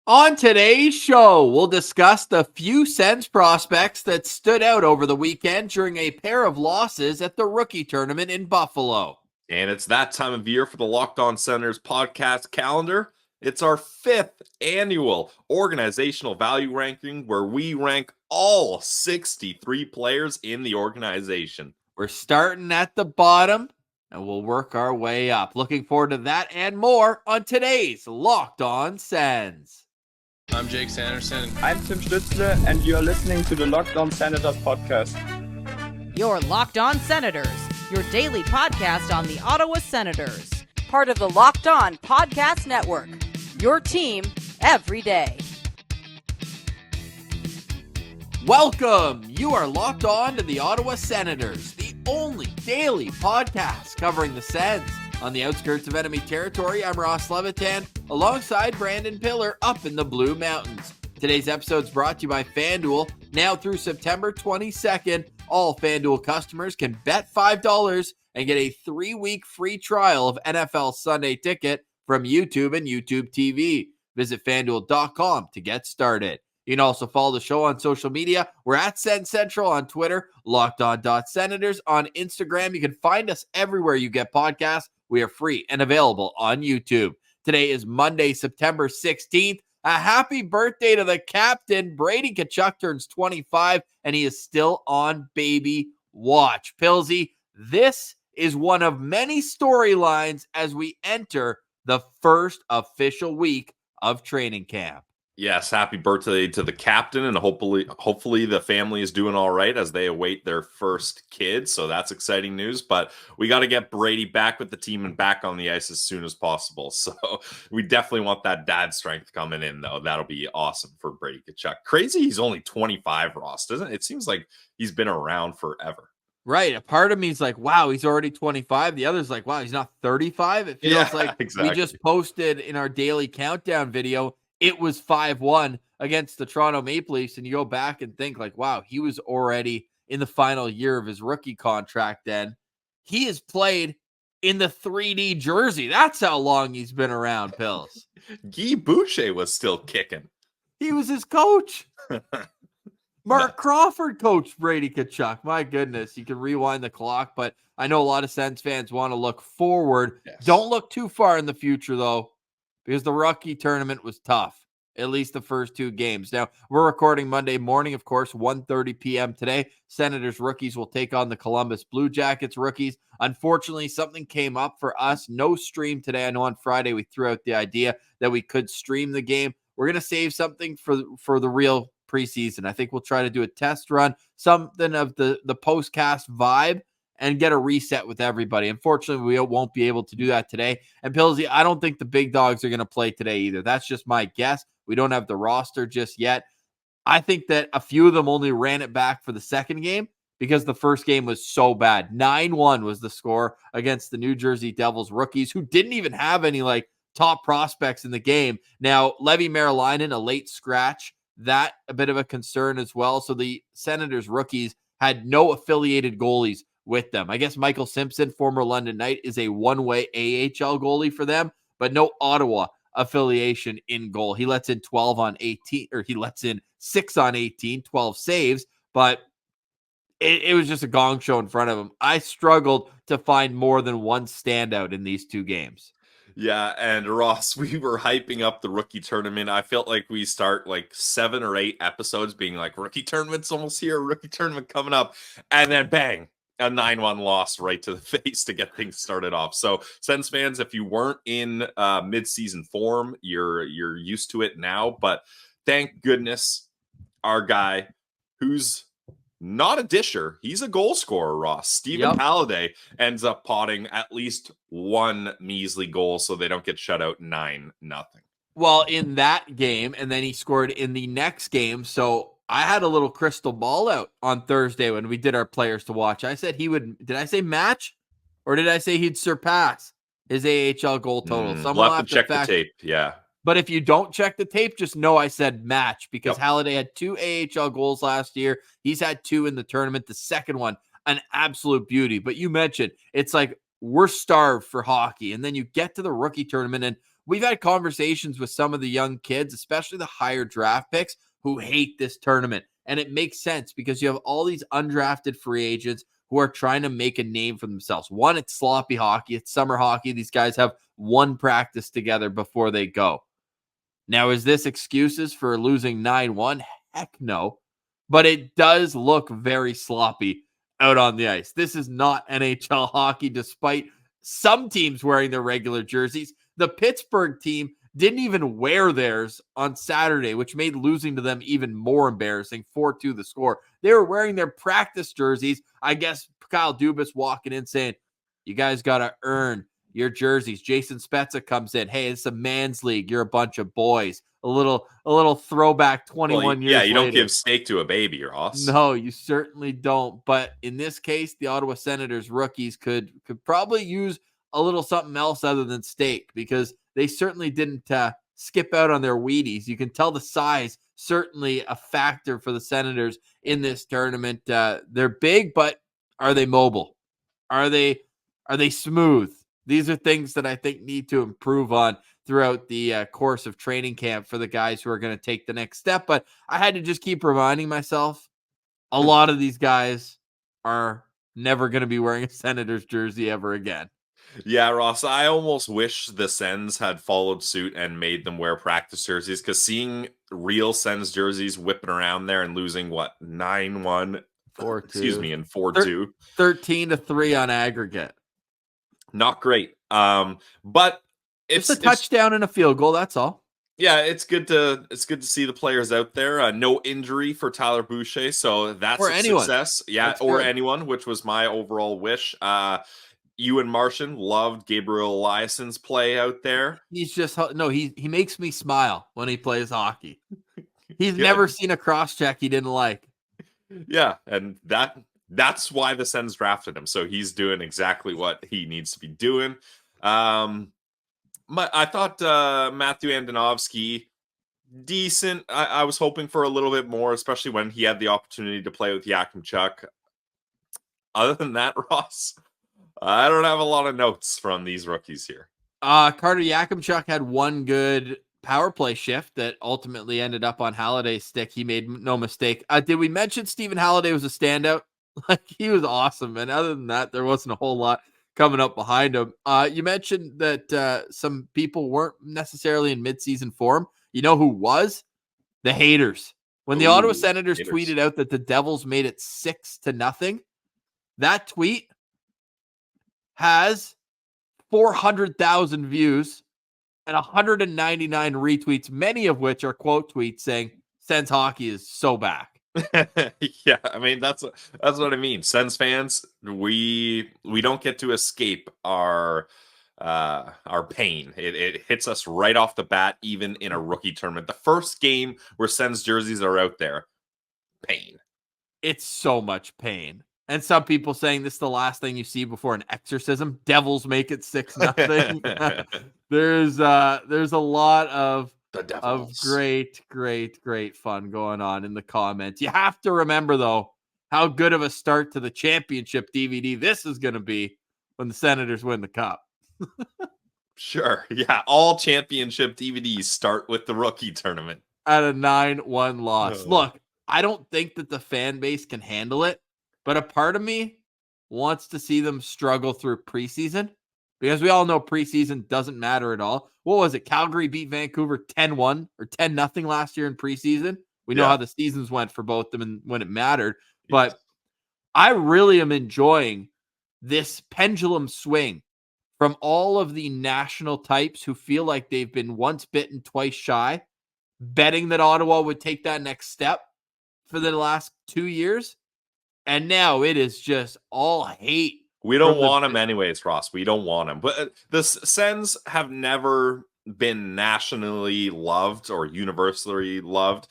On today's show, we'll discuss the few Sens prospects that stood out over the weekend during a pair of losses at the rookie tournament in Buffalo. And it's that time of year for the Locked On Senators podcast calendar. It's our 5th annual organizational value ranking where we rank all 63 players in the organization. We're starting at the bottom and we'll work our way up. Looking forward to that and more on today's Locked On Sens. I'm Jake Sanderson. I'm Tim Stützle, and you're listening to the Locked On Senators podcast. You're Locked On Senators, your daily podcast on the Ottawa Senators. Part of the Locked On Podcast Network, your team every day. Welcome. You are locked on to the Ottawa Senators, the only daily podcast covering the Sens. On the outskirts of enemy territory, I'm Ross Levitan, alongside Brandon Piller up in the Blue Mountains. Today's episode is brought to you by FanDuel. Now through September 22nd, all FanDuel customers can bet $5 and get a 3-week free trial of NFL Sunday Ticket from YouTube and YouTube TV. Visit FanDuel.com to get started. You can also follow the show on social media. We're at Sens Central on Twitter, LockedOn.Senators on Instagram. You can find us everywhere you get podcasts. We are free and available on YouTube. Today is Monday, September 16th. A happy birthday to the captain. Brady Tkachuk turns 25, and he is still on baby watch. Pilsy, this is one of many storylines as we enter the first official week of training camp. Yes, happy birthday to the captain, and hopefully the family is doing all right as they await their first kid. So that's exciting news. But we got to get Brady back with the team and back on the ice as soon as possible. So we definitely want that dad strength coming in, though. That'll be awesome for Brady Tkachuk. Crazy, he's only 25, Ross, doesn't it? It seems like he's been around forever. Right. A part of me is like, wow, he's already 25. The other's like, wow, he's not 35. It feels like exactly. We just posted in our daily countdown video. It was 5-1 against the Toronto Maple Leafs, and you go back and think like, wow, he was already in the final year of his rookie contract then. He has played in the 3D jersey. That's how long he's been around, Pills. Guy Boucher was still kicking. He was his coach. Mark Crawford coached Brady Tkachuk. My goodness, you can rewind the clock, but I know a lot of Sens fans want to look forward. Yes. Don't look too far in the future, though, because the rookie tournament was tough, at least the first 2 games. Now, we're recording Monday morning, of course, 1:30 p.m. today. Senators rookies will take on the Columbus Blue Jackets rookies. Unfortunately, something came up for us. No stream today. I know on Friday we threw out the idea that we could stream the game. We're going to save something for the real preseason. I think we'll try to do a test run, something of the postcast vibe, and get a reset with everybody. Unfortunately, we won't be able to do that today. And Pillsy, I don't think the big dogs are going to play today either. That's just my guess. We don't have the roster just yet. I think that a few of them only ran it back for the second game because the first game was so bad. 9-1 was the score against the New Jersey Devils rookies, who didn't even have any top prospects in the game. Now, Levi Merilainen, a late scratch, that a bit of a concern as well. So the Senators rookies had no affiliated goalies with them. I guess Michael Simpson, former London Knight, is a one-way AHL goalie for them, but no Ottawa affiliation in goal. He lets in 12 on 18, or he lets in 6 on 18, 12 saves, but it was just a gong show in front of him. I struggled to find more than one standout in these 2 games. Yeah, and Ross, we were hyping up the rookie tournament. I felt like we start 7 or 8 episodes being like, rookie tournament's almost here, rookie tournament coming up, and then bang, a 9-1 loss right to the face to get things started off. So, Sens fans, if you weren't in mid-season form, you're used to it now. But thank goodness our guy, who's not a disher, he's a goal scorer, Ross. Stephen Halliday ends up potting at least 1 measly goal so they don't get shut out 9-0. Well, in that game, and then he scored in the next game. So I had a little crystal ball out on Thursday when we did our players to watch. I said he would, did I say match? Or did I say he'd surpass his AHL goal total? We'll have to check the tape, yeah. But if you don't check the tape, just know I said match, because Halliday had 2 AHL goals last year. He's had 2 in the tournament. The second one, an absolute beauty. But you mentioned, it's like we're starved for hockey. And then you get to the rookie tournament, and we've had conversations with some of the young kids, especially the higher draft picks, who hate this tournament. And it makes sense because you have all these undrafted free agents who are trying to make a name for themselves. One, it's sloppy hockey. It's summer hockey. These guys have one practice together before they go. Now, is this excuses for losing 9-1? Heck no. But it does look very sloppy out on the ice. This is not NHL hockey, despite some teams wearing their regular jerseys. The Pittsburgh team didn't even wear theirs on Saturday, which made losing to them even more embarrassing. 4-2 the score. They were wearing their practice jerseys. I guess Kyle Dubas walking in saying, you guys got to earn your jerseys. Jason Spezza comes in. Hey, it's a man's league. You're a bunch of boys. A little throwback 21 years Yeah, you later. don't give steak to a baby, Ross. No, you certainly don't. But in this case, the Ottawa Senators rookies could probably use a little something else other than steak, because they certainly didn't skip out on their Wheaties. You can tell the size certainly a factor for the Senators in this tournament. They're big, but are they mobile? Are they smooth? These are things that I think need to improve on throughout the course of training camp for the guys who are going to take the next step. But I had to just keep reminding myself, a lot of these guys are never going to be wearing a Senators jersey ever again. Yeah, Ross, I almost wish the Sens had followed suit and made them wear practice jerseys, because seeing real Sens jerseys whipping around there and losing, 9-1? 4-2. Excuse me, and 4-2. 13-3 on aggregate. Not great. But It's a touchdown and a field goal, that's all. Yeah, it's good to see the players out there. No injury for Tyler Boucher, so that's Or a anyone. success. Yeah, That's or good. anyone, which was my overall wish. You and Martian loved Gabriel Eliasson's play out there. He's just he makes me smile when he plays hockey. He's Yeah. never seen a cross check he didn't like. Yeah, and that's why the Sens drafted him. So he's doing exactly what he needs to be doing. I thought Matthew Andonovski, decent. I was hoping for a little bit more, especially when he had the opportunity to play with Tkachuk. Other than that, Ross, I don't have a lot of notes from these rookies here. Carter Yakimchuk had one good power play shift that ultimately ended up on Halliday's stick. He made no mistake. Did we mention Stephen Halliday was a standout? Like, he was awesome. And other than that, there wasn't a whole lot coming up behind him. You mentioned that some people weren't necessarily in midseason form. You know who was? The haters. When the Ottawa Senators tweeted out that the Devils made it 6-0, that tweet has 400,000 views and 199 retweets, many of which are quote tweets saying Sens hockey is so back. Yeah, I mean that's what I mean. Sens fans, we don't get to escape our pain. It hits us right off the bat, even in a rookie tournament. The first game where Sens jerseys are out there, pain. It's so much pain. And some people saying this is the last thing you see before an exorcism. Devils make it 6-0. There's a lot of great fun going on in the comments. You have to remember, though, how good of a start to the championship DVD this is going to be when the Senators win the cup. Sure. Yeah. All championship DVDs start with the rookie tournament. At a 9-1 loss. Look, I don't think that the fan base can handle it, but a part of me wants to see them struggle through preseason, because we all know preseason doesn't matter at all. What was it? Calgary beat Vancouver 10-1 or 10-0 last year in preseason. We know how the seasons went for both of them and when it mattered. But I really am enjoying this pendulum swing from all of the national types who feel like they've been once bitten, twice shy, betting that Ottawa would take that next step for the last 2 years. And now it is just all hate. We don't want him anyways, Ross. We don't want him. But the Sens have never been nationally loved or universally loved.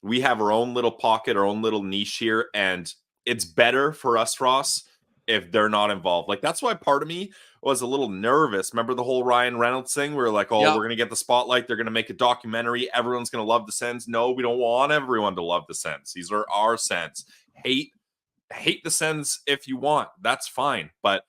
We have our own little pocket, our own little niche here, and it's better for us, Ross, if they're not involved. Like, that's why part of me was a little nervous. Remember the whole Ryan Reynolds thing? We were like, we're going to get the spotlight. They're going to make a documentary. Everyone's going to love the Sens. No, we don't want everyone to love the Sens. These are our Sens. Hate the Sens if you want. That's fine. But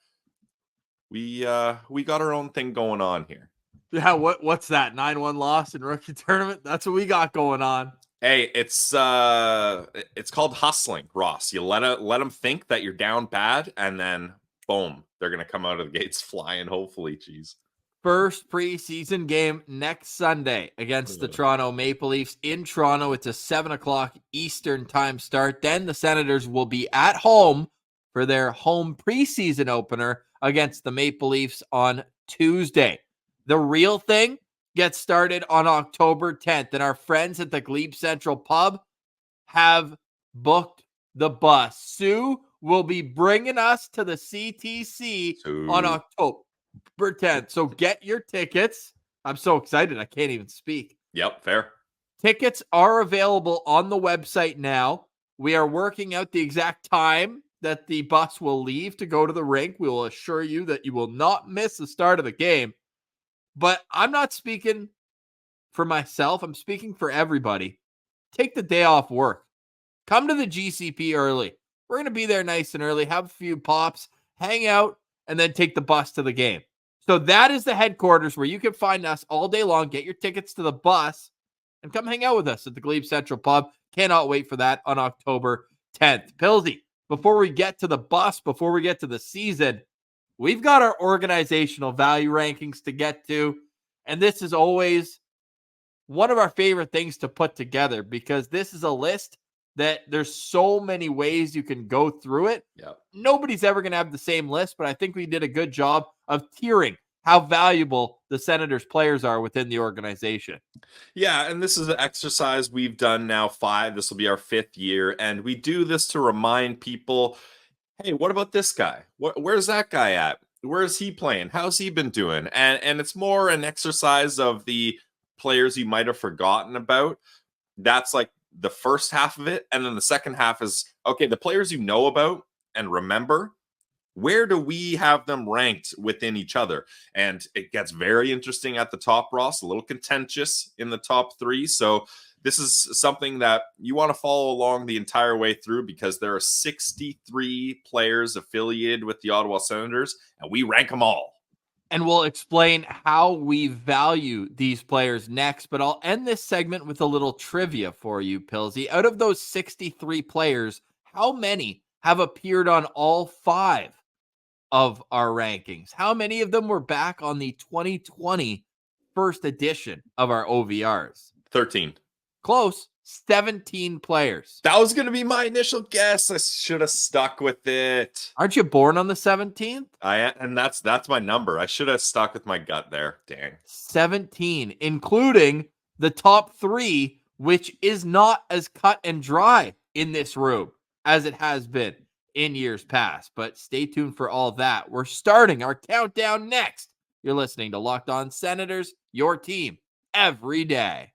we got our own thing going on here. Yeah, what's that? 9-1 loss in rookie tournament? That's what we got going on. Hey, it's called hustling, Ross. You let them think that you're down bad, and then boom, they're gonna come out of the gates flying. Hopefully, geez. First preseason game next Sunday against the Toronto Maple Leafs in Toronto. It's a 7:00 Eastern time start. Then the Senators will be at home for their home preseason opener against the Maple Leafs on Tuesday. The real thing gets started on October 10th, and our friends at the Glebe Central Pub have booked the bus. Sue will be bringing us to the CTC on October 10th. So get your tickets. I'm so excited. I can't even speak. Yep, fair. Tickets are available on the website now. We are working out the exact time that the bus will leave to go to the rink. We will assure you that you will not miss the start of the game. But I'm not speaking for myself. I'm speaking for everybody. Take the day off work. Come to the GCP early. We're going to be there nice and early, have a few pops, hang out, and then take the bus to the game. So that is the headquarters where you can find us all day long. Get your tickets to the bus and come hang out with us at the Glebe Central Pub. Cannot wait for that on October 10th. Pilsy, before we get to the bus, before we get to the season, we've got our organizational value rankings to get to. And this is always one of our favorite things to put together because this is a list that there's so many ways you can go through it. Yep. Nobody's ever going to have the same list, but I think we did a good job of tiering how valuable the Senators players are within the organization. Yeah, and this is an exercise we've done now 5. This will be our 5th year, and we do this to remind people, hey, what about this guy? Where's that guy at? Where is he playing? How's he been doing? And it's more an exercise of the players you might have forgotten about. That's like the first half of it. And then the second half is, okay, the players you know about and remember, where do we have them ranked within each other? And it gets very interesting at the top, Ross, a little contentious in the top 3. So this is something that you want to follow along the entire way through because there are 63 players affiliated with the Ottawa Senators, and we rank them all. And we'll explain how we value these players next, but I'll end this segment with a little trivia for you, Pilsy. Out of those 63 players, how many have appeared on all 5 of our rankings? How many of them were back on the 2020 first edition of our OVRs? 13. Close. 17 players. That was going to be my initial guess. I should have stuck with it. Aren't you born on the 17th? And that's my number. I should have stuck with my gut there. Dang. 17, including the top 3, which is not as cut and dry in this room as it has been in years past. But stay tuned for all that. We're starting our countdown next. You're listening to Locked On Senators, your team every day.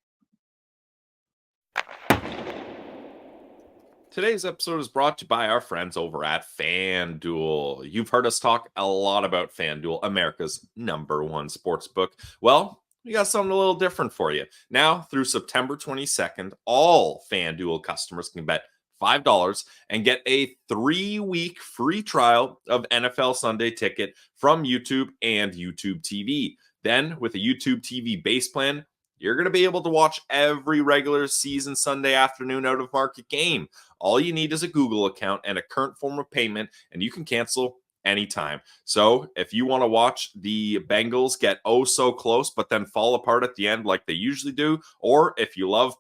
Today's episode is brought to you by our friends over at FanDuel. You've heard us talk a lot about FanDuel, America's #1 sportsbook. Well, we got something a little different for you. Now, through September 22nd, all FanDuel customers can bet $5 and get a 3-week free trial of NFL Sunday Ticket from YouTube and YouTube TV. Then, with a YouTube TV base plan, you're going to be able to watch every regular season Sunday afternoon out of market game. All you need is a Google account and a current form of payment, and you can cancel anytime. So if you want to watch the Bengals get oh so close, but then fall apart at the end like they usually do, or if you love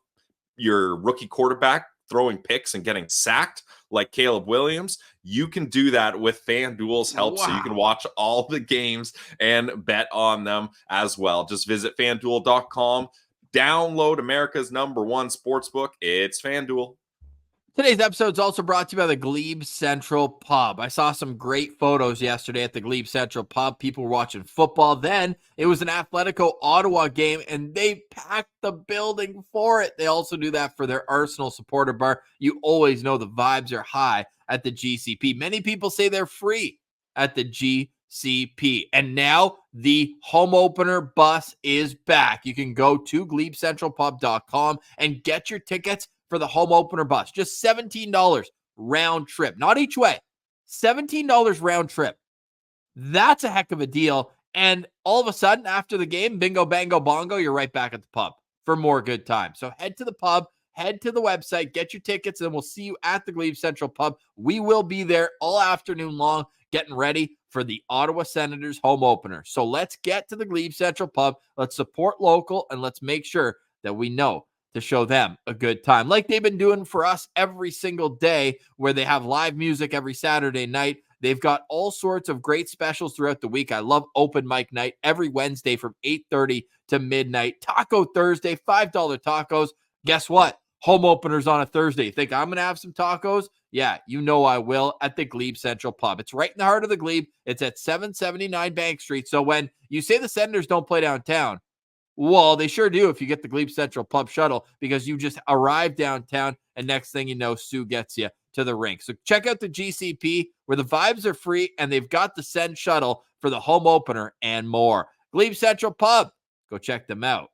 your rookie quarterback throwing picks and getting sacked like Caleb Williams, you can do that with FanDuel's help. Wow. So you can watch all the games and bet on them as well. Just visit FanDuel.com. Download America's #1 sportsbook. It's FanDuel. Today's episode is also brought to you by the Glebe Central Pub. I saw some great photos yesterday at the Glebe Central Pub. People were watching football. Then it was an Atletico Ottawa game, and they packed the building for it. They also do that for their Arsenal supporter bar. You always know the vibes are high at the GCP. Many people say they're free at the GCP. And now the home opener bus is back. You can go to GlebeCentralPub.com and get your tickets for the home opener bus. Just $17 round trip. Not each way. $17 round trip. That's a heck of a deal. And all of a sudden, after the game, bingo, bango, bongo, you're right back at the pub for more good time. So head to the pub, head to the website, get your tickets, and we'll see you at the Glebe Central Pub. We will be there all afternoon long, getting ready for the Ottawa Senators home opener. So let's get to the Glebe Central Pub. Let's support local, and let's make sure that we know to show them a good time, like they've been doing for us every single day, where they have live music every Saturday night. They've got all sorts of great specials throughout the week. I love open mic night every Wednesday from 8:30 to midnight. Taco Thursday, $5 tacos. Guess what? Home openers on a Thursday. You think I'm going to have some tacos? Yeah, you know I will, at the Glebe Central Pub. It's right in the heart of the Glebe. It's at 779 Bank Street. So when you say the Senators don't play downtown, well, they sure do if you get the Glebe Central Pub shuttle, because you just arrive downtown and next thing you know, Sue gets you to the rink. So check out the GCP where the vibes are free and they've got the Sens shuttle for the home opener and more. Glebe Central Pub. Go check them out.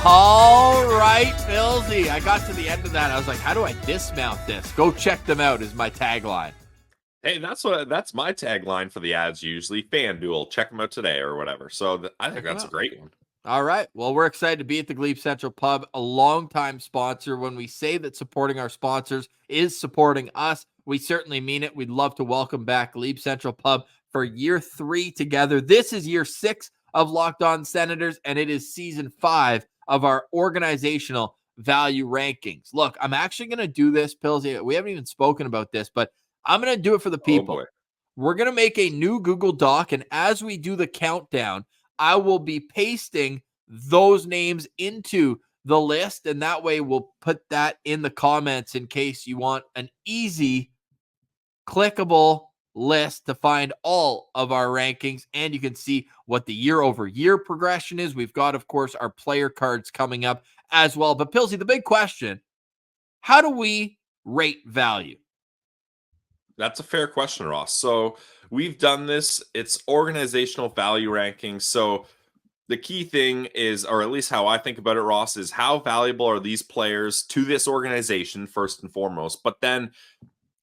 All right, Philsy. I got to the end of that. I was like, how do I dismount this? Go check them out is my tagline. Hey, that's my tagline for the ads usually. FanDuel, check them out today or whatever. So I think that's a great one. All right. Well, we're excited to be at the Glebe Central Pub, a longtime sponsor. When we say that supporting our sponsors is supporting us, we certainly mean it. We'd love to welcome back Glebe Central Pub for year 3 together. This is year 6 of Locked On Senators, and it is season 5 of our organizational value rankings. Look, I'm actually going to do this, Pillsy. We haven't even spoken about this, but I'm going to do it for the people. We're going to make a new Google Doc, and as we do the countdown, I will be pasting those names into the list, and that way we'll put that in the comments in case you want an easy, clickable list to find all of our rankings, and you can see what the year-over-year progression is. We've got, of course, our player cards coming up as well. But, Pillsy, the big question, how do we rate value? That's a fair question, Ross. So we've done this. It's organizational value rankings. So the key thing is, or at least how I think about it, Ross, is how valuable are these players to this organization, first and foremost, but then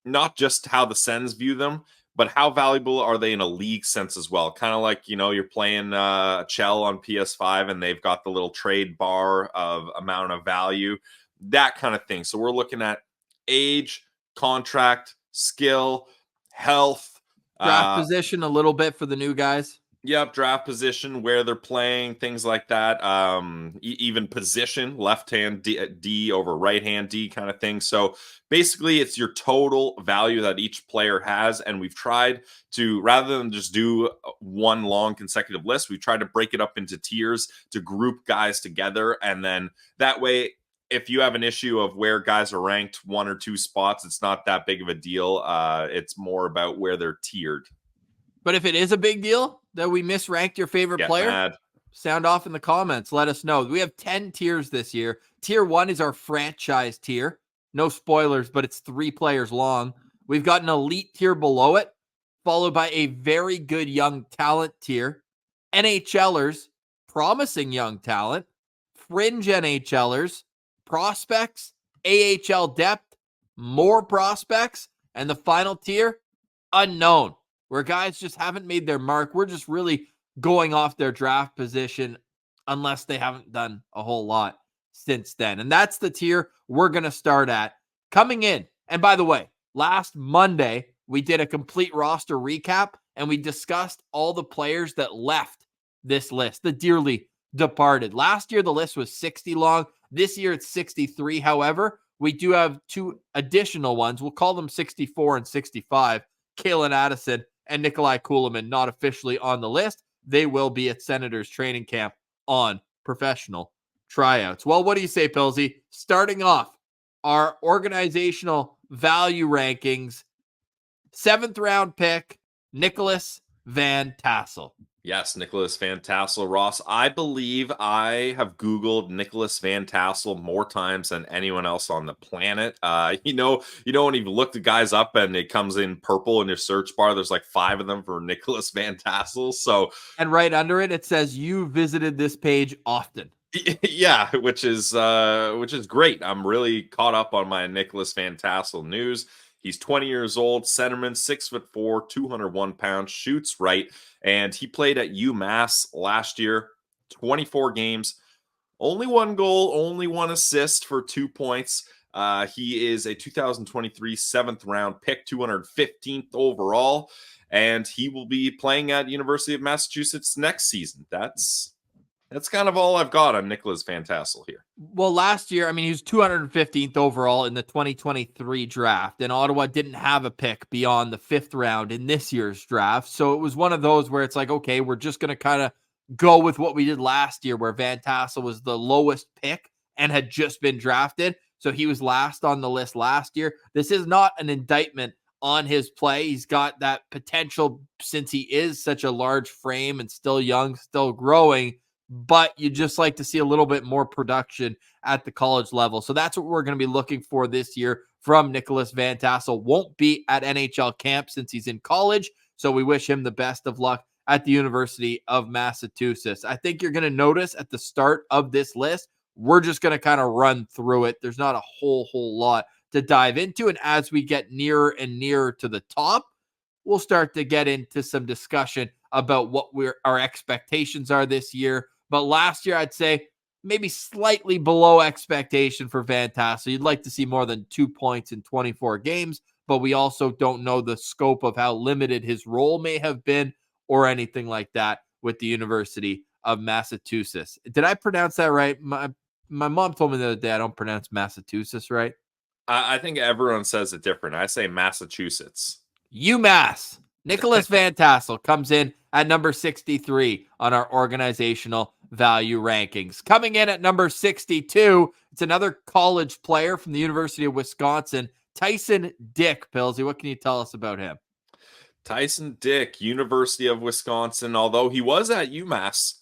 not just how the Sens view them, but how valuable are they in a league sense as well? Kind of like, you're playing Chell on PS5 and they've got the little trade bar of amount of value, that kind of thing. So we're looking at age, contract, skill, health, draft position a little bit for the new guys. Yep, draft position, where they're playing, things like that. Even position, left hand D over right hand D kind of thing. So basically, it's your total value that each player has, and we've tried to, rather than just do one long consecutive list, we've tried to break it up into tiers to group guys together, and then that way, if you have an issue of where guys are ranked 1 or 2 spots, it's not that big of a deal. It's more about where they're tiered. But if it is a big deal that we misranked your favorite player, sound off in the comments. Let us know. We have 10 tiers this year. Tier 1 is our franchise tier. No spoilers, but it's 3 players long. We've got an elite tier below it, followed by a very good young talent tier. NHLers, promising young talent. Fringe NHLers. Prospects, AHL depth, more prospects, and the final tier, unknown, where guys just haven't made their mark. We're just really going off their draft position unless they haven't done a whole lot since then. And that's the tier we're going to start at coming in. And by the way, last Monday, we did a complete roster recap and we discussed all the players that left this list, the dearly departed. Last year, the list was 60 long. This year, it's 63. However, we do have 2 additional ones. We'll call them 64 and 65. Kalen Addison and Nikolai Kulemin not officially on the list. They will be at Senators training camp on professional tryouts. Well, what do you say, Pilsy? Starting off our organizational value rankings, 7th round pick, Nicholas Van Tassel. Yes, Nicholas Van Tassel, Ross. I believe I have Googled Nicholas Van Tassel more times than anyone else on the planet. You know when you look the guys up and it comes in purple in your search bar, there's like 5 of them for Nicholas Van Tassel. So, and right under it, it says you visited this page often. Yeah, which is great. I'm really caught up on my Nicholas Van Tassel news. He's 20 years old, centerman, 6'4", 201 pounds, shoots right, and he played at UMass last year, 24 games, only one goal, only one assist for 2 points. He is a 2023 seventh round pick, 215th overall, and he will be playing at University of Massachusetts next season. That's kind of all I've got on Nicholas Van Tassel here. Well, last year, I mean, he was 215th overall in the 2023 draft, and Ottawa didn't have a pick beyond the 5th round in this year's draft. So it was one of those where it's like, okay, we're just going to kind of go with what we did last year, where Van Tassel was the lowest pick and had just been drafted. So he was last on the list last year. This is not an indictment on his play. He's got that potential since he is such a large frame and still young, still growing, but you just like to see a little bit more production at the college level. So that's what we're going to be looking for this year from Nicholas Van Tassel. Won't be at NHL camp since he's in college, so we wish him the best of luck at the University of Massachusetts. I think you're going to notice at the start of this list, we're just going to kind of run through it. There's not a whole lot to dive into, and as we get nearer and nearer to the top, we'll start to get into some discussion about what our expectations are this year. But last year, I'd say maybe slightly below expectation for Van Tassel. You'd like to see more than 2 points in 24 games, but we also don't know the scope of how limited his role may have been or anything like that with the University of Massachusetts. Did I pronounce that right? My mom told me the other day I don't pronounce Massachusetts right. I think everyone says it different. I say Massachusetts. UMass. Nicholas Van Tassel comes in at number 63 on our organizational value rankings. Coming in at number 62, it's another college player from the University of Wisconsin, Tyson Dick. Pillsy, what can you tell us about him? Tyson Dick, University of Wisconsin, although he was at UMass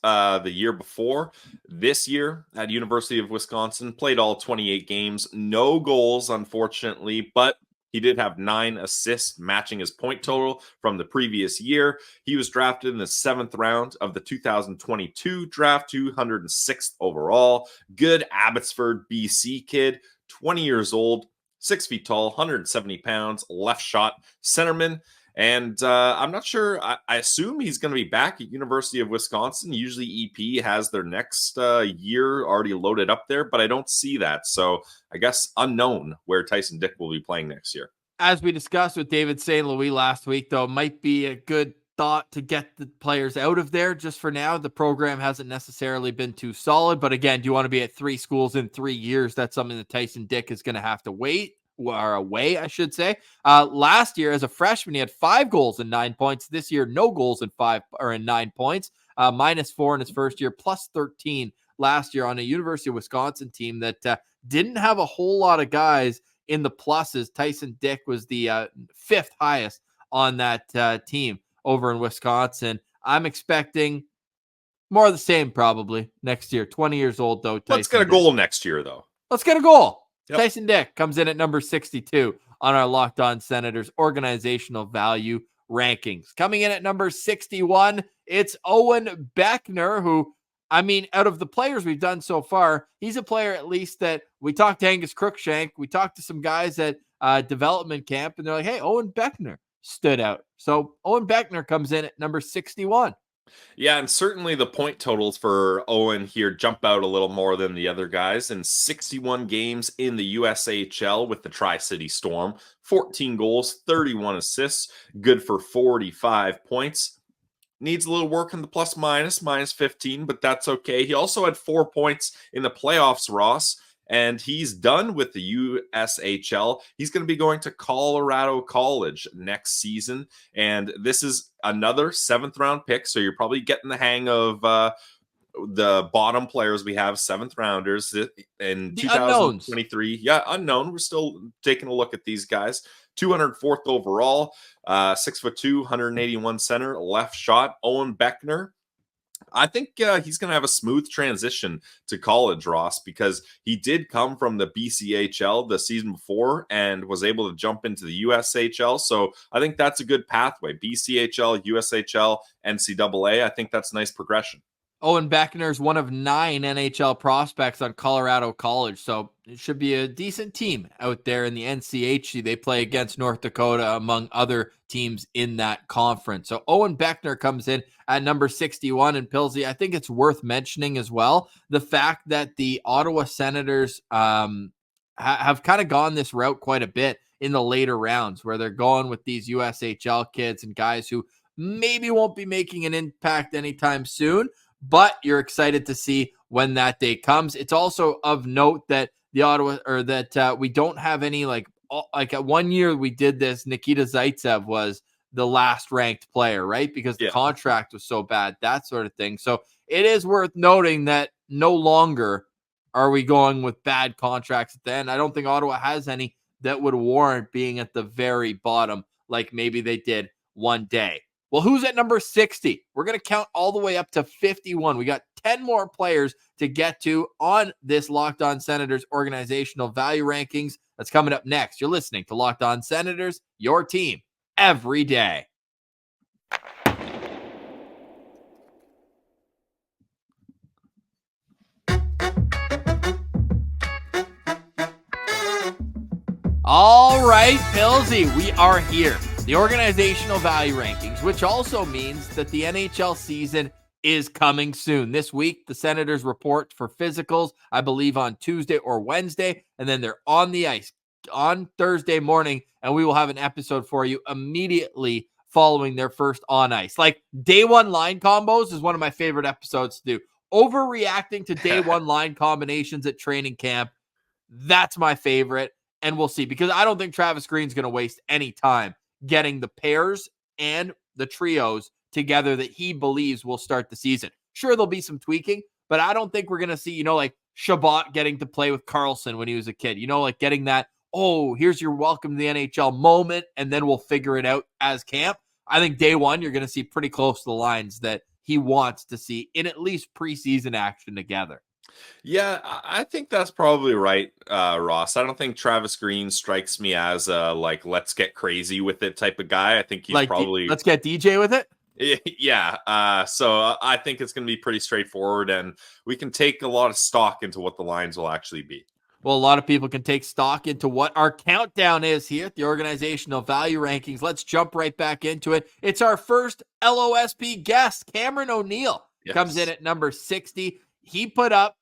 the year before, this year at University of Wisconsin, played all 28 games, no goals, unfortunately, but he did have 9 assists, matching his point total from the previous year. He was drafted in the 7th round of the 2022 draft, 206th overall. Good Abbotsford, BC kid, 20 years old, 6 feet tall, 170 pounds, left shot, centerman. And I'm not sure. I assume he's going to be back at University of Wisconsin. Usually EP has their next year already loaded up there, but I don't see that. So I guess unknown where Tyson Dick will be playing next year. As we discussed with David St. Louis last week, though, might be a good thought to get the players out of there just for now. The program hasn't necessarily been too solid. But again, do you want to be at 3 schools in 3 years? That's something that Tyson Dick is going to have to wait. Or away, I should say. Last year, as a freshman, he had 5 goals and 9 points. This year, no goals and 9 points. -4 in his first year, +13 last year on a University of Wisconsin team that didn't have a whole lot of guys in the pluses. Tyson Dick was the 5th highest on that team over in Wisconsin. I'm expecting more of the same probably next year. 20 years old, though. Let's get a goal next year, though. Let's get a goal. Yep. Tyson Dick comes in at number 62 on our Locked On Senators organizational value rankings. Coming in at number 61, it's Owen Beckner, who, I mean, out of the players we've done so far, he's a player at least that we talked to Angus Crookshank. We talked to some guys at development camp, and they're like, hey, Owen Beckner stood out. So Owen Beckner comes in at number 61. Yeah, and certainly the point totals for Owen here jump out a little more than the other guys. In 61 games in the USHL with the Tri-City Storm, 14 goals, 31 assists, good for 45 points. Needs a little work in the -15, but that's okay. He also had 4 points in the playoffs, Ross, and he's done with the USHL. He's going to be going to Colorado College next season, and this is another 7th round pick, so you're probably getting the hang of the bottom players we have, 7th rounders in The 2023. Unknowns. Yeah, unknown. We're still taking a look at these guys. 204th overall, 6'2", 181 center, left shot. Owen Beckner. I think he's going to have a smooth transition to college, Ross, because he did come from the BCHL the season before and was able to jump into the USHL. So I think that's a good pathway. BCHL, USHL, NCAA. I think that's a nice progression. Owen Beckner is one of 9 NHL prospects on Colorado College, so it should be a decent team out there in the NCHC. They play against North Dakota, among other teams in that conference. So Owen Beckner comes in at number 61, and Pilsy, I think it's worth mentioning as well the fact that the Ottawa Senators have kind of gone this route quite a bit in the later rounds, where they're going with these USHL kids and guys who maybe won't be making an impact anytime soon, but you're excited to see when that day comes. It's also of note that we don't have any like at 1 year we did this. Nikita Zaitsev was the last ranked player, right? Because the contract was so bad, that sort of thing. So it is worth noting that no longer are we going with bad contracts at the end. I don't think Ottawa has any that would warrant being at the very bottom like maybe they did one day. Well, who's at number 60? We're going to count all the way up to 51. We got 10 more players to get to on this Locked On Senators organizational value rankings. That's coming up next. You're listening to Locked On Senators, your team every day. All right, Pilsy, we are here. The organizational value rankings, which also means that the NHL season is coming soon. This week, the Senators report for physicals, I believe on Tuesday or Wednesday, and then they're on the ice on Thursday morning, and we will have an episode for you immediately following their first on ice. Like day one line combos is one of my favorite episodes to do. Overreacting to day one line combinations at training camp, that's my favorite, and we'll see, because I don't think Travis Green's going to waste any time getting the pairs and the trios together that he believes will start the season. Sure, there'll be some tweaking, but I don't think we're going to see, like Shabbat getting to play with Carlson when he was a kid, like getting that, oh, here's your welcome to the NHL moment, and then we'll figure it out as camp. I think day one, you're going to see pretty close to the lines that he wants to see in at least preseason action together. Yeah, I think that's probably right, Ross. I don't think Travis Green strikes me as a let's get crazy with it type of guy. I think he's probably let's get DJ with it. Yeah. So I think it's going to be pretty straightforward, and we can take a lot of stock into what the lines will actually be. Well, a lot of people can take stock into what our countdown is here at the organizational value rankings. Let's jump right back into it. It's our first LOSP guest, Cameron O'Neill, comes in at number 60. He put up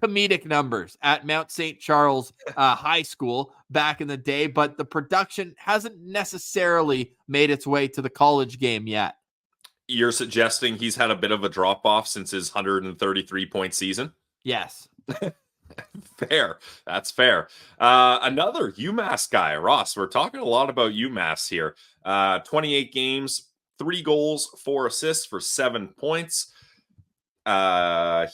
comedic numbers at Mount St. Charles High School back in the day, but the production hasn't necessarily made its way to the college game yet. You're suggesting he's had a bit of a drop-off since his 133-point season? Yes. Fair. That's fair. Another UMass guy, Ross. We're talking a lot about UMass here. 28 games, 3 goals, 4 assists for 7 points.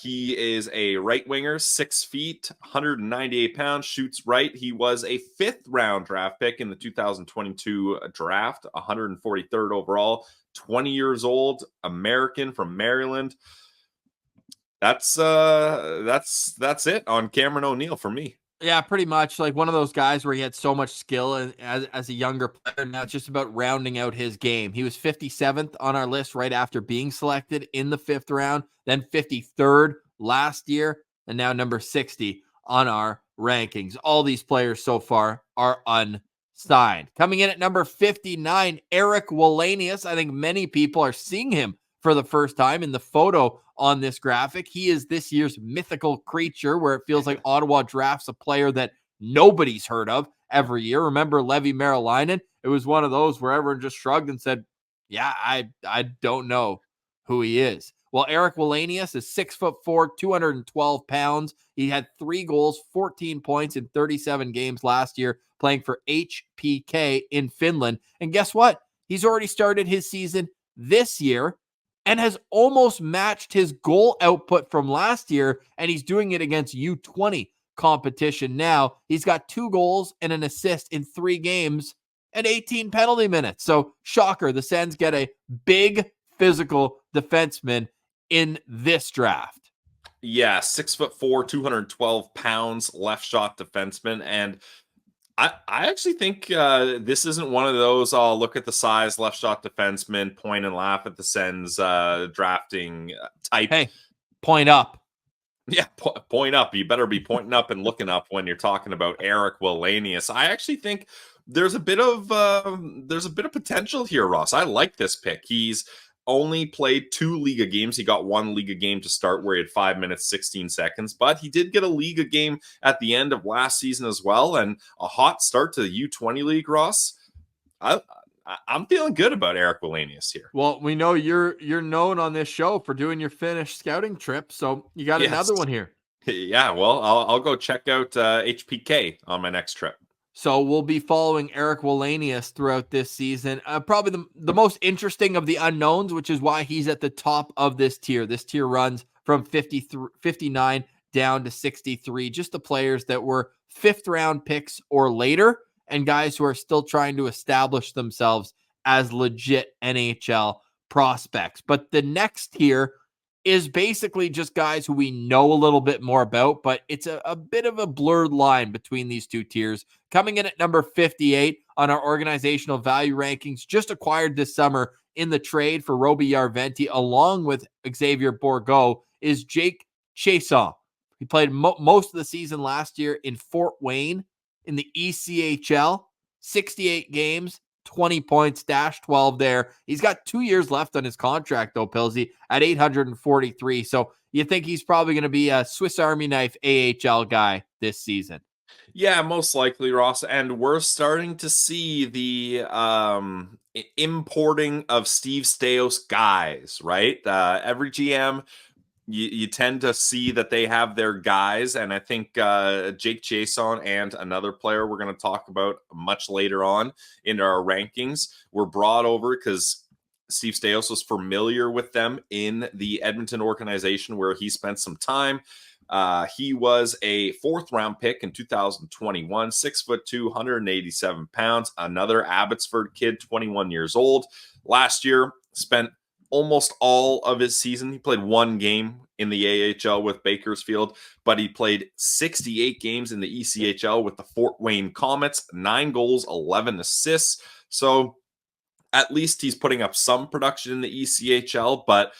He is a right winger, 6 feet, 198 pounds, shoots right. He was a 5th round draft pick in the 2022 draft, 143rd overall, 20 years old, American from Maryland. That's it on Cameron O'Neill for me. Yeah, pretty much like one of those guys where he had so much skill as a younger player. Now it's just about rounding out his game. He was 57th on our list right after being selected in the 5th round, then 53rd last year, and now number 60 on our rankings. All these players so far are unsigned. Coming in at number 59, Eric Wallenius. I think many people are seeing him for the first time in the photo on this graphic. He is this year's mythical creature, where it feels like Ottawa drafts a player that nobody's heard of every year. Remember Levi Marilainen? It was one of those where everyone just shrugged and said, yeah, I don't know who he is. Well, Eric Wallenius is 6'4", 212 pounds. He had 3 goals, 14 points in 37 games last year, playing for HPK in Finland. And guess what? He's already started his season this year and has almost matched his goal output from last year, and he's doing it against U20 competition now. He's got 2 goals and an assist in 3 games and 18 penalty minutes. So, shocker, the Sens get a big physical defenseman in this draft. Yeah, 6'4", 212 pounds, left shot defenseman, and I actually think this isn't one of those, I'll look at the size, left shot defenseman, point and laugh at the Sens drafting type. Hey, Point up. Yeah, point up. You better be pointing up and looking up when you're talking about Eric Wallenius. I actually think there's a bit of potential here, Ross. I like this pick. He's only played 2 Liga games. He got 1 Liga game to start where he had 5 minutes, 16 seconds, but he did get a Liga game at the end of last season as well, and a hot start to the U20 League, Ross. I'm feeling good about Eric Wallenius here. Well, we know you're known on this show for doing your Finnish scouting trip, so you got another one here. Yeah, well, I'll go check out HPK on my next trip. So we'll be following Eric Wallenius throughout this season. Probably the most interesting of the unknowns, which is why he's at the top of this tier. This tier runs from 59 down to 63. Just the players that were 5th round picks or later, and guys who are still trying to establish themselves as legit NHL prospects. But the next tier is basically just guys who we know a little bit more about, but it's a bit of a blurred line between these two tiers. Coming in at number 58 on our organizational value rankings, just acquired this summer in the trade for Roby Järventie, along with Xavier Bourgault, is Jake Chiasson. He played most of the season last year in Fort Wayne in the ECHL, 68 games, 20 points, -12 there. He's got 2 years left on his contract, though, Pilsy, at 843. So you think he's probably going to be a Swiss Army knife AHL guy this season? Yeah, most likely, Ross. And we're starting to see the importing of Steve Staios guys, right? Every GM, you tend to see that they have their guys, and I think Jake Chiasson and another player we're going to talk about much later on in our rankings were brought over because Steve Staios was familiar with them in the Edmonton organization where he spent some time. He was a 4th round pick in 2021, 6'2", 187 pounds, another Abbotsford kid, 21 years old. Last year, spent almost all of his season. He played 1 game in the AHL with Bakersfield, but he played 68 games in the ECHL with the Fort Wayne Comets, 9 goals, 11 assists. So at least he's putting up some production in the ECHL, but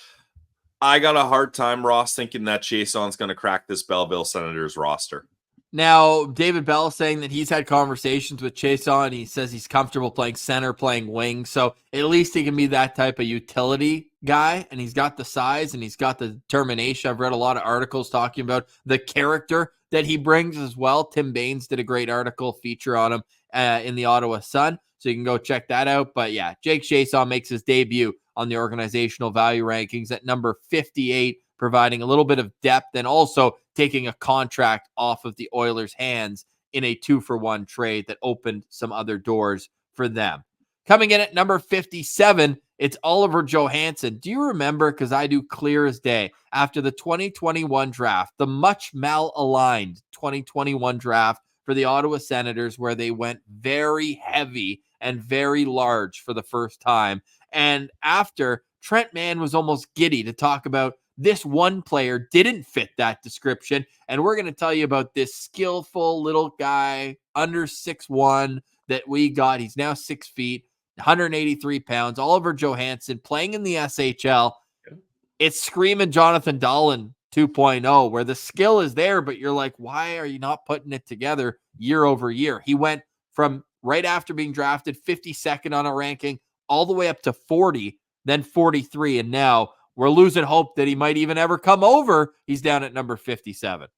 I got a hard time, Ross, thinking that Chiasson's going to crack this Belleville Senators roster. Now, David Bell is saying that he's had conversations with Chiasson. He says he's comfortable playing center, playing wing. So at least he can be that type of utility guy. And he's got the size and he's got the determination. I've read a lot of articles talking about the character that he brings as well. Tim Baines did a great article feature on him in the Ottawa Sun. So you can go check that out. But yeah, Jake Chiasson makes his debut on the organizational value rankings at number 58, providing a little bit of depth and also taking a contract off of the Oilers' hands in a 2-for-1 trade that opened some other doors for them. Coming in at number 57, it's Oliver Johansson. Do you remember, because I do clear as day, after the 2021 draft, the much malaligned 2021 draft for the Ottawa Senators, where they went very heavy and very large for the first time. And after, Trent Mann was almost giddy to talk about this one player didn't fit that description. And we're going to tell you about this skillful little guy under 6'1" that we got. He's now 6 feet, 183 pounds. Oliver Johansson playing in the SHL. It's screaming Jonathan Dahlen 2.0, where the skill is there, but you're like, why are you not putting it together year over year? He went from right after being drafted 52nd on a ranking all the way up to 40, then 43. And now we're losing hope that he might even ever come over. He's down at number 57.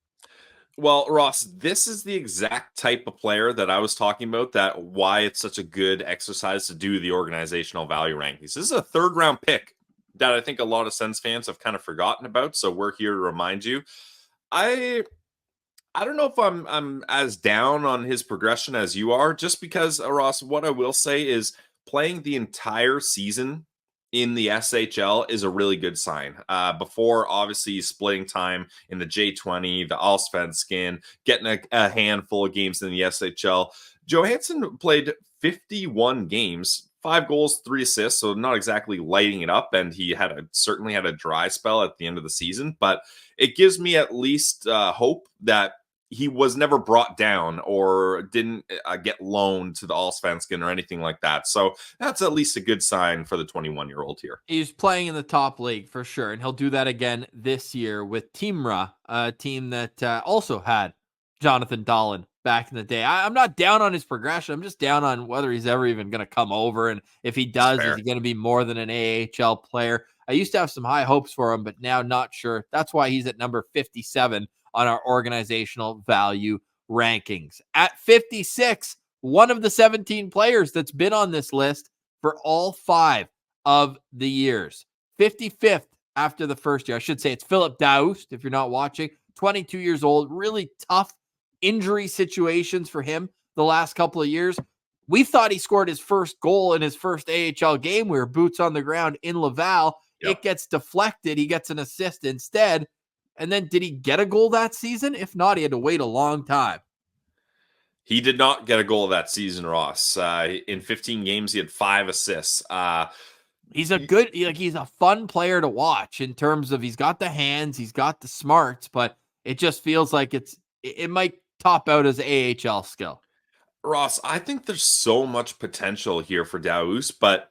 Well, Ross, this is the exact type of player that I was talking about, that why it's such a good exercise to do the organizational value rankings. This is a 3rd round pick that I think a lot of Sens fans have kind of forgotten about. So we're here to remind you. I don't know if I'm as down on his progression as you are, just because, Ross, what I will say is playing the entire season in the SHL is a really good sign. Before, obviously, splitting time in the J20, the Allsvenskan, getting a handful of games in the SHL. Johansson played 51 games, 5 goals, 3 assists, so not exactly lighting it up, and he certainly had a dry spell at the end of the season, but it gives me at least hope that he was never brought down or didn't get loaned to the Allsvenskan or anything like that. So that's at least a good sign for the 21-year-old here. He's playing in the top league for sure, and he'll do that again this year with Timra, a team that also had Jonathan Dahlin back in the day. I'm not down on his progression. I'm just down on whether he's ever even going to come over, and if he does, is he going to be more than an AHL player? I used to have some high hopes for him, but now not sure. That's why he's at number 57 on our organizational value rankings. At 56, one of the 17 players that's been on this list for all 5 of the years. 55th after the first year. I should say it's Philip Daoust, if you're not watching. 22 years old. Really tough injury situations for him the last couple of years. We thought he scored his first goal in his first AHL game. We were boots on the ground in Laval. Yep. It gets deflected. He gets an assist instead. And then did he get a goal that season? If not, he had to wait a long time. He did not get a goal that season, Ross. In 15 games, he had 5 assists. He's a fun player to watch in terms of he's got the hands, he's got the smarts, but it just feels like it might top out as AHL skill. Ross, I think there's so much potential here for Daoust, but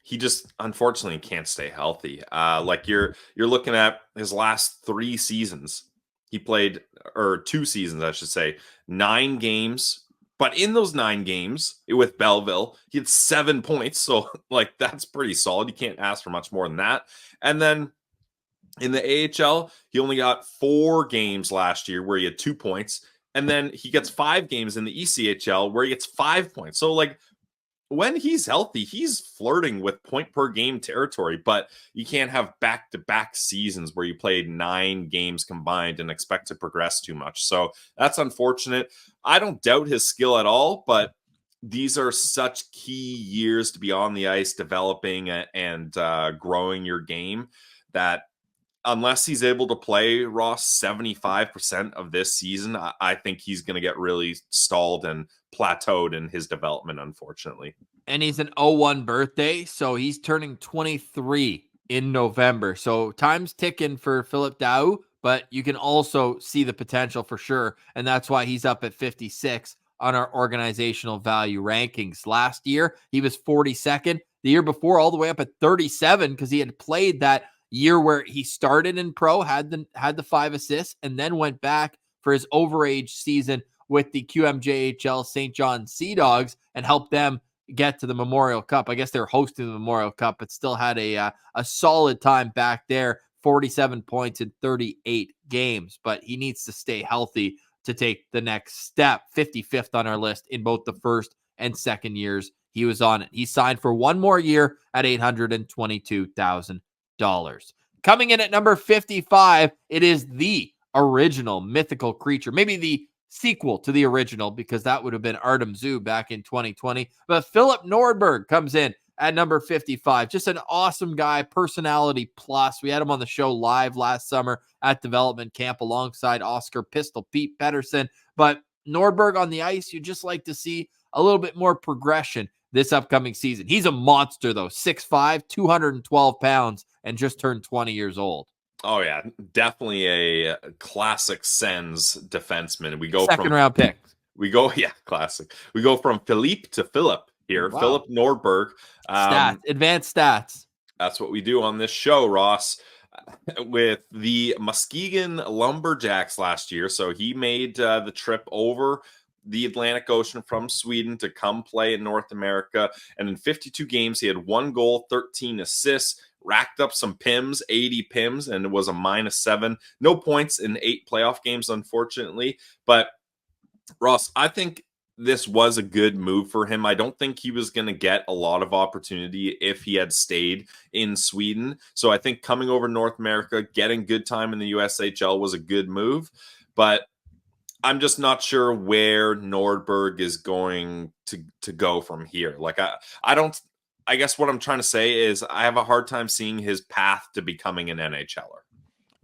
he just unfortunately can't stay healthy. Like you're looking at his last 3 seasons. He played, or 2 seasons, I should say, 9 games. But in those 9 games with Belleville, he had 7 points. So, like, that's pretty solid. You can't ask for much more than that. And then in the AHL, he only got 4 games last year where he had 2 points. And then he gets 5 games in the ECHL where he gets 5 points. So, like, when he's healthy, he's flirting with point per game territory, but you can't have back-to-back seasons where you played 9 games combined and expect to progress too much. So that's unfortunate. I don't doubt his skill at all, but these are such key years to be on the ice, developing and growing your game, that unless he's able to play, Ross, 75% of this season, I think he's going to get really stalled and plateaued in his development, unfortunately. And he's an 01 birthday, so he's turning 23 in November. So time's ticking for Philip Daoust, but you can also see the potential for sure. And that's why he's up at 56 on our organizational value rankings. Last year, he was 42nd. The year before, all the way up at 37 because he had played that year where he started in pro, had the 5 assists, and then went back for his overage season with the QMJHL St. John Sea Dogs and helped them get to the Memorial Cup. I guess they're hosting the Memorial Cup, but still had a solid time back there. 47 points in 38 games, but he needs to stay healthy to take the next step. 55th on our list in both the first and second years he was on it. He signed for 1 more year at $822,000. Coming in at number 55, it is the original mythical creature, maybe the sequel to the original, because that would have been Artem Zoo back in 2020. But Philip Nordberg comes in at number 55. Just an awesome guy, personality plus. We had him on the show live last summer at development camp alongside Oscar Pistol Pete Pedersen. But Nordberg on the ice, you just like to see a little bit more progression this upcoming season. He's a monster, though. 6'5", 212 pounds, and just turned 20 years old. Oh, yeah. Definitely a classic Sens defenseman. We go second round pick. Classic. We go from Philippe to Philip here. Wow. Philip Nordberg. Advanced stats. That's what we do on this show, Ross. With the Muskegon Lumberjacks last year. So he made the trip over the Atlantic Ocean from Sweden to come play in North America. And in 52 games, he had 1 goal, 13 assists, racked up some PIMs, 80 PIMs, and it was a -7. No points in 8 playoff games, unfortunately. But Ross, I think this was a good move for him. I don't think he was going to get a lot of opportunity if he had stayed in Sweden. So I think coming over to North America, getting good time in the USHL was a good move. But I'm just not sure where Nordberg is going to go from here. Like, I guess what I'm trying to say is I have a hard time seeing his path to becoming an NHLer.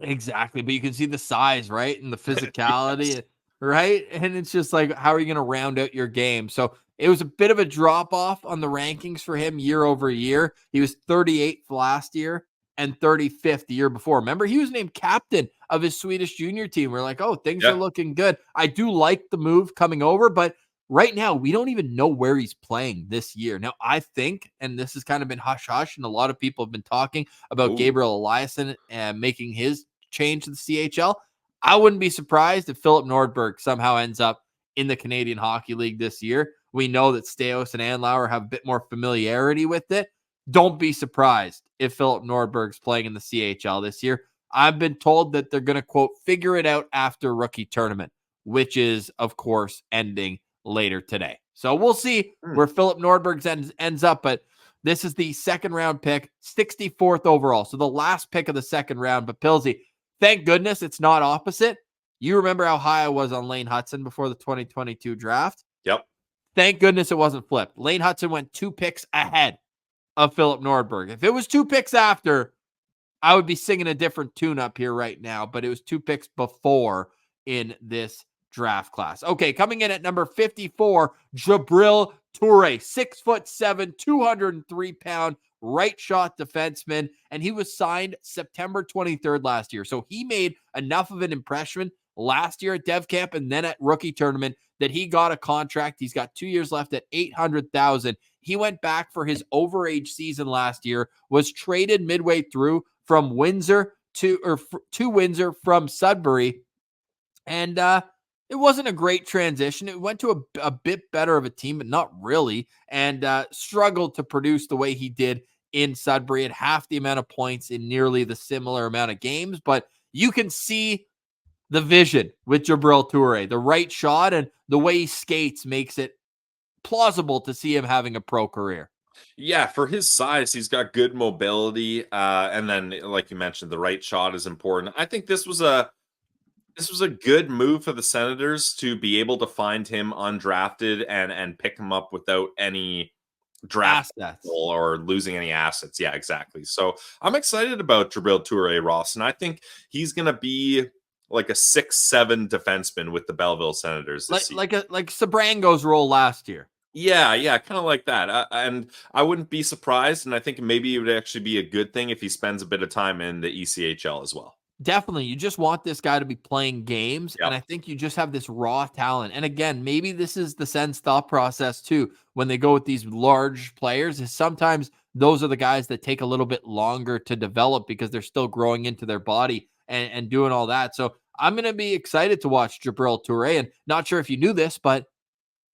Exactly. But you can see the size, right? And the physicality, yes. Right? And it's just like, how are you going to round out your game? So it was a bit of a drop off on the rankings for him year over year. He was 38th last year. and 35th the year before. Remember, he was named captain of his Swedish junior team. We're like, oh, things are looking good. I do like the move coming over, but right now, we don't even know where he's playing this year. Now, I think, and this has kind of been hush-hush, and a lot of people have been talking about Gabriel Eliasson making his change to the CHL. I wouldn't be surprised if Philip Nordberg somehow ends up in the Canadian Hockey League this year. We know that Steos and Andlauer have a bit more familiarity with it. Don't be surprised if Philip Nordberg's playing in the CHL this year. I've been told that they're going to, quote, figure it out after rookie tournament, which is, of course, ending later today. So we'll see where Philip Nordberg ends up, but this is the second round pick, 64th overall. So the last pick of the second round. But Pilsy, thank goodness it's not opposite. You remember how high I was on Lane Hudson before the 2022 draft? Yep. Thank goodness it wasn't flipped. Lane Hudson went 2 picks ahead of Philip Nordberg. If it was 2 picks after, I would be singing a different tune up here right now, but it was 2 picks before in this draft class. Okay, coming in at number 54, Jabril Toure, 6'7", 203-pound right shot defenseman, and he was signed September 23rd last year. So he made enough of an impression last year at Dev Camp and then at rookie tournament that he got a contract. He's got 2 years left at $800,000. He went back for his overage season last year, was traded midway through from Windsor to Windsor from Sudbury, and it wasn't a great transition. It went to a bit better of a team, but not really, and struggled to produce the way he did in Sudbury at half the amount of points in nearly the similar amount of games. But you can see the vision with Jabril Toure. The right shot and the way he skates makes it plausible to see him having a pro career. Yeah, for his size, he's got good mobility. And then, like you mentioned, the right shot is important. I think this was a good move for the Senators to be able to find him undrafted and pick him up without any draft assets or losing any assets. Yeah, exactly. So I'm excited about Jabril Toure, Ross, and I think he's going to be like a 6'7" defenseman with the Belleville Senators this season. Like Sabrango's role last year. Yeah, kind of like that. And I wouldn't be surprised, and I think maybe it would actually be a good thing if he spends a bit of time in the ECHL as well. Definitely. You just want this guy to be playing games. Yep. And I think you just have this raw talent. And again, maybe this is the Sens thought process too. When they go with these large players, is sometimes those are the guys that take a little bit longer to develop because they're still growing into their body and doing all that. So I'm going to be excited to watch Jabril Toure. And not sure if you knew this, but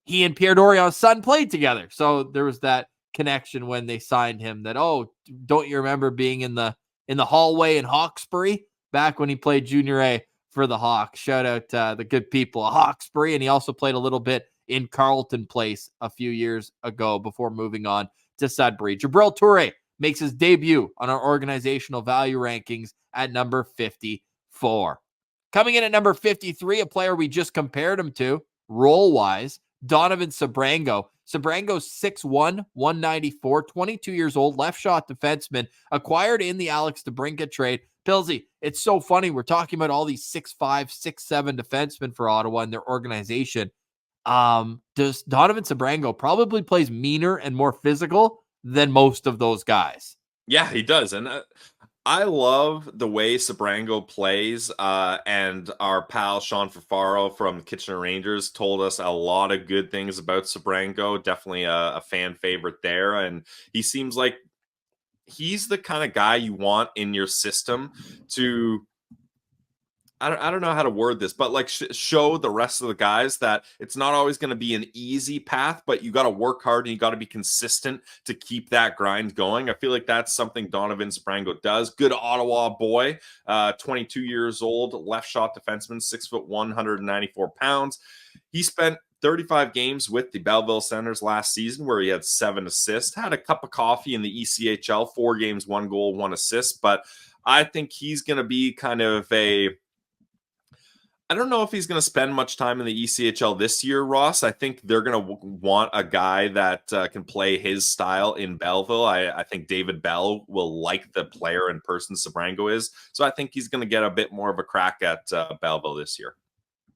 he and Pierre Dorian's son played together. So there was that connection when they signed him that, oh, don't you remember being in the hallway in Hawkesbury back when he played Junior A for the Hawks? Shout out the good people of Hawkesbury. And he also played a little bit in Carleton Place a few years ago before moving on to Sudbury. Jabril Toure makes his debut on our organizational value rankings at number 54. Coming in at number 53, a player we just compared him to, role-wise, Donovan Sabrango. Sabrango's 6'1", 194, 22 years old, left shot defenseman, acquired in the Alex DeBrincat trade. Pilsy, it's so funny. We're talking about all these 6'5", 6'7" defensemen for Ottawa and their organization. Does Donovan Sabrango probably plays meaner and more physical than most of those guys? Yeah, he does. And I love the way Sabrango plays, and our pal Sean Fafaro from Kitchener Rangers told us a lot of good things about Sabrango. Definitely a fan favorite there, and he seems like he's the kind of guy you want in your system to, I don't know how to word this, but like show the rest of the guys that it's not always going to be an easy path, but you got to work hard and you got to be consistent to keep that grind going. I feel like that's something Donovan Sabrango does. Good Ottawa boy, 22 years old, left shot defenseman, 6'1", 194 pounds. He spent 35 games with the Belleville Senators last season where he had 7 assists, had a cup of coffee in the ECHL, 4 games, 1 goal, 1 assist. But I think he's going to be kind of I don't know if he's going to spend much time in the ECHL this year, Ross. I think they're going to want a guy that can play his style in Belleville. I think David Bell will like the player and person Sabrango is. So I think he's going to get a bit more of a crack at Belleville this year.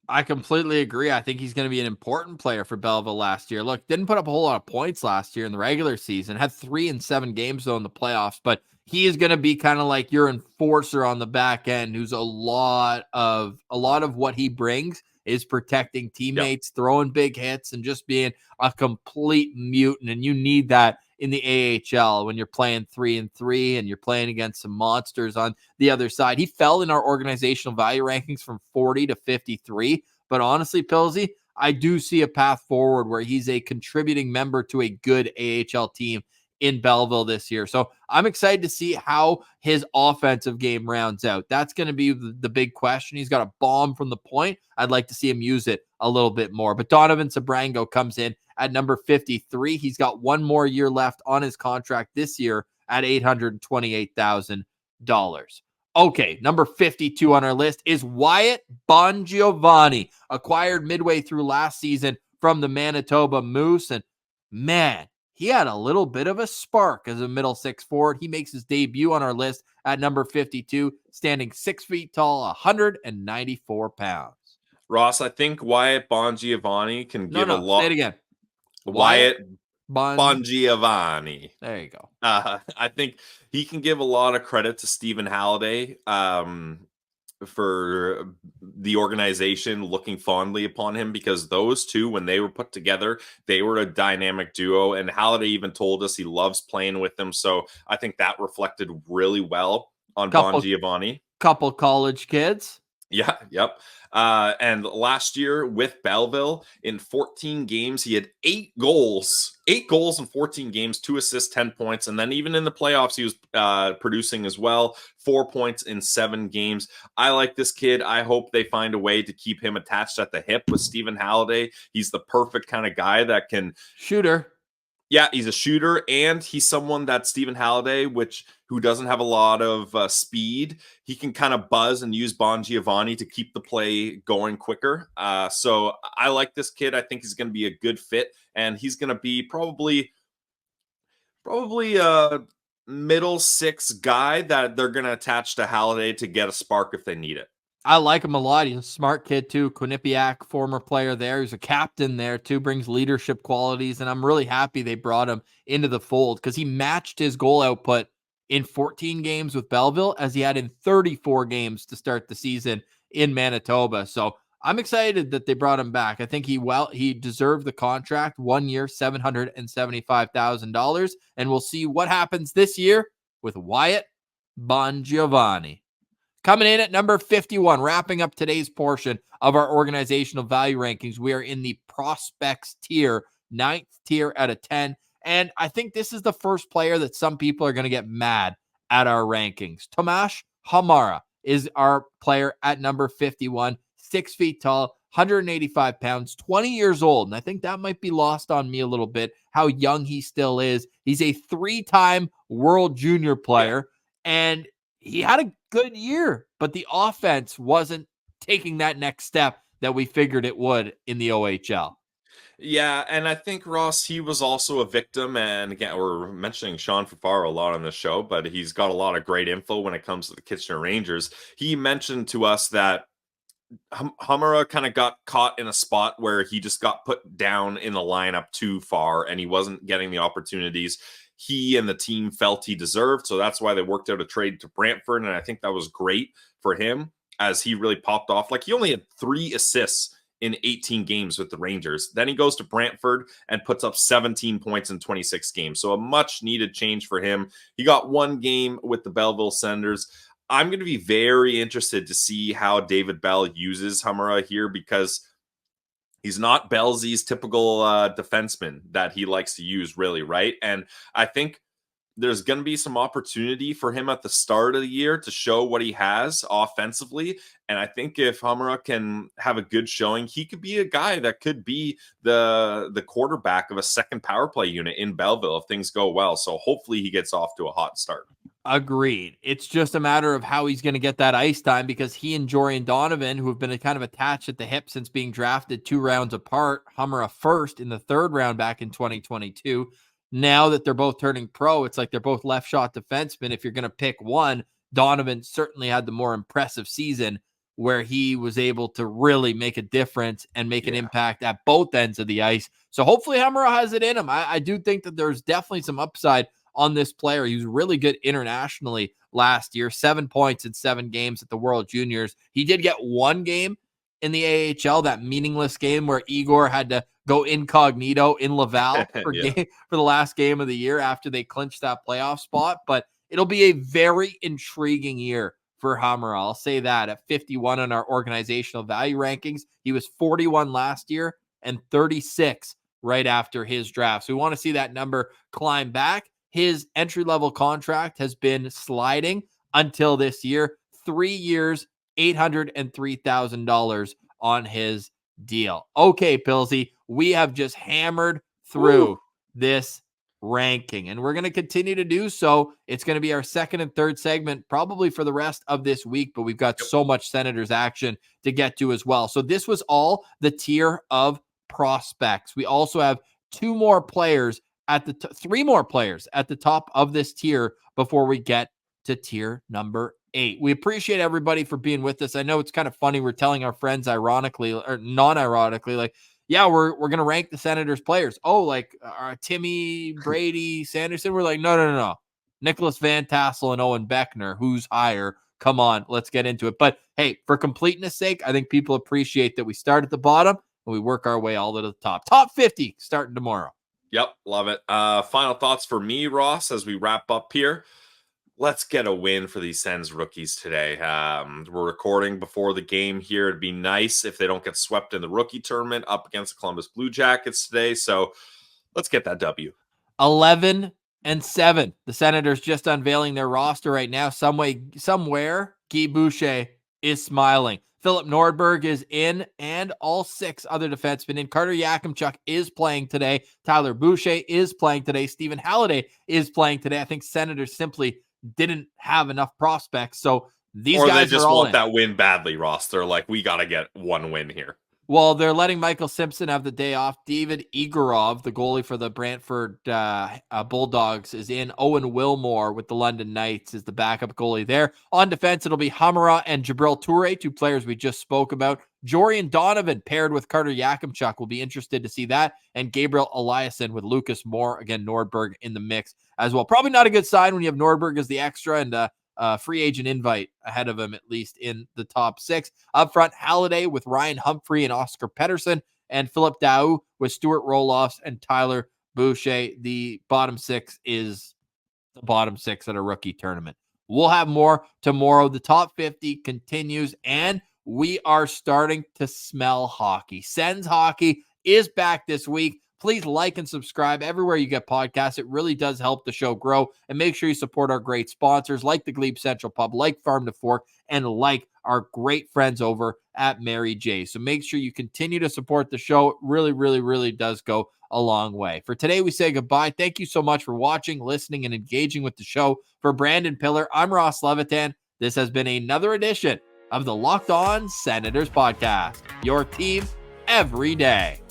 I completely agree. I think he's going to be an important player for Belleville last year. Look, didn't put up a whole lot of points last year in the regular season. Had 3 in 7 games, though, in the playoffs. But he is going to be kind of like your enforcer on the back end, who's a lot of what he brings is protecting teammates, throwing big hits, and just being a complete mutant. And you need that in the AHL when you're playing 3-3 and you're playing against some monsters on the other side. He fell in our organizational value rankings from 40 to 53. But honestly, Pilsy, I do see a path forward where he's a contributing member to a good AHL team in Belleville this year. So I'm excited to see how his offensive game rounds out. That's going to be the big question. He's got a bomb from the point. I'd like to see him use it a little bit more. But Donovan Sabrango comes in at number 53. He's got one more year left on his contract this year at $828,000. Okay, number 52 on our list is Wyatt Bongiovanni, acquired midway through last season from the Manitoba Moose. And man, he had a little bit of a spark as a middle six forward. He makes his debut on our list at number 52, standing 6 feet tall, 194 pounds. Ross, I think Wyatt Bongiovanni can give a lot. Say it again. Wyatt Bongiovanni. There you go. I think he can give a lot of credit to Stephen Halliday for the organization looking fondly upon him, because those two, when they were put together, they were a dynamic duo. And Halliday even told us he loves playing with them. So I think that reflected really well on Bongiovanni. Couple college kids. Yeah, yep. And last year with Belleville, in 14 games, he had 8 goals in 14 games, 2 assists, 10 points. And then even in the playoffs, he was producing as well, 4 points in 7 games. I like this kid. I hope they find a way to keep him attached at the hip with Stephen Halliday. He's the perfect kind of guy that can shooter. Yeah, he's a shooter, and he's someone that Stephen Halliday, who doesn't have a lot of speed, he can kind of buzz and use Bongiovanni to keep the play going quicker. So I like this kid. I think he's going to be a good fit, and he's going to be probably a middle six guy that they're going to attach to Halliday to get a spark if they need it. I like him a lot. He's a smart kid, too. Quinnipiac, former player there. He's a captain there, too. Brings leadership qualities. And I'm really happy they brought him into the fold because he matched his goal output in 14 games with Belleville as he had in 34 games to start the season in Manitoba. So I'm excited that they brought him back. I think he deserved the contract. 1 year, $775,000. And we'll see what happens this year with Wyatt Bongiovanni. Coming in at number 51, wrapping up today's portion of our organizational value rankings, we are in the prospects tier, 9th tier out of 10. And I think this is the first player that some people are going to get mad at our rankings. Tomas Hamara is our player at number 51, 6 feet tall, 185 pounds, 20 years old. And I think that might be lost on me a little bit, how young he still is. He's a 3-time World Junior player, and he had a good year, but the offense wasn't taking that next step that we figured it would in the OHL. Yeah, and I think, Ross, he was also a victim, and again, we're mentioning Sean Fafaro a lot on the show, but he's got a lot of great info when it comes to the Kitchener Rangers. He mentioned to us that Hamara kind of got caught in a spot where he just got put down in the lineup too far, and he wasn't getting the opportunities he and the team felt he deserved. So that's why they worked out a trade to Brantford. And I think that was great for him as he really popped off. Like, he only had 3 assists in 18 games with the Rangers. Then he goes to Brantford and puts up 17 points in 26 games. So a much needed change for him. He got 1 game with the Belleville Senators. I'm going to be very interested to see how David Bell uses Hamara here, because he's not Bellsy's typical defenseman that he likes to use, really, right? And I think there's going to be some opportunity for him at the start of the year to show what he has offensively. And I think if Hamara can have a good showing, he could be a guy that could be the quarterback of a second power play unit in Belleville if things go well. So hopefully he gets off to a hot start. Agreed. It's just a matter of how he's going to get that ice time, because he and Jorian Donovan, who have been kind of attached at the hip since being drafted 2 rounds apart, Hamara first in the 3rd round back in 2022. Now that they're both turning pro, it's like they're both left shot defensemen. If you're going to pick one, Donovan certainly had the more impressive season where he was able to really make a difference and make an impact at both ends of the ice. So hopefully Hamara has it in him. I do think that there's definitely some upside on this player. He was really good internationally last year, 7 points in 7 games at the World Juniors. He did get 1 game in the AHL, that meaningless game where Igor had to go incognito in Laval for the last game of the year after they clinched that playoff spot. But it'll be a very intriguing year for Hammer. I'll say that at 51 on our organizational value rankings. He was 41 last year and 36 right after his draft. So we want to see that number climb back. His entry-level contract has been sliding until this year. 3 years, $803,000 on his deal. Okay, Pilsy, we have just hammered through this ranking, and we're going to continue to do so. It's going to be our second and third segment probably for the rest of this week, but we've got so much Senators action to get to as well. So this was all the tier of prospects. We also have 2 more players at the 3 more players at the top of this tier before we get to tier number 8. We appreciate everybody for being with us. I know it's kind of funny. We're telling our friends ironically or non-ironically, like, yeah, we're going to rank the Senators players. Oh, like Timmy, Brady, Sanderson. We're like, no. Nicholas Van Tassel and Owen Beckner. Who's higher? Come on, let's get into it. But hey, for completeness sake, I think people appreciate that we start at the bottom and we work our way all to the top. Top 50 starting tomorrow. Yep, love it. Final thoughts for me, Ross, as we wrap up here. Let's get a win for these Sens rookies today. We're recording before the game here. It'd be nice if they don't get swept in the rookie tournament up against the Columbus Blue Jackets today. So let's get that W. 11-7. The Senators just unveiling their roster right now. Somewhere, Guy Boucher is smiling. Philip Nordberg is in, and all 6 other defensemen in. Carter Yakimchuk is playing today. Tyler Boucher is playing today. Stephen Halliday is playing today. I think Senators simply didn't have enough prospects, so these guys they just are all want in. that win badly, Ross. They're like, we got to get 1 win here. Well, they're letting Michael Simpson have the day off. David Igorov, the goalie for the Brantford Bulldogs, is in. Owen Wilmore with the London Knights is the backup goalie there. On defense, it'll be Hamara and Jabril Toure, 2 players we just spoke about. Jorian Donovan paired with Carter Yakimchuk. We'll be interested to see that. And Gabriel Eliasson with Lucas Moore. Again, Nordberg in the mix as well. Probably not a good sign when you have Nordberg as the extra and free agent invite ahead of him, at least in the top 6. Up front, Halliday with Ryan Humphrey and Oscar Pettersson, and Philip Daou with Stuart Roloffs and Tyler Boucher. The bottom 6 is the bottom 6 at a rookie tournament. We'll have more tomorrow. The top 50 continues, and we are starting to smell hockey. Sens hockey is back this week. Please like and subscribe everywhere you get podcasts. It really does help the show grow. And make sure you support our great sponsors like the Glebe Central Pub, like Farm to Fork, and like our great friends over at Mary J. So make sure you continue to support the show. It really, really, really does go a long way. For today, we say goodbye. Thank you so much for watching, listening, and engaging with the show. For Brandon Piller, I'm Ross Levitan. This has been another edition of the Locked On Senators podcast. Your team every day.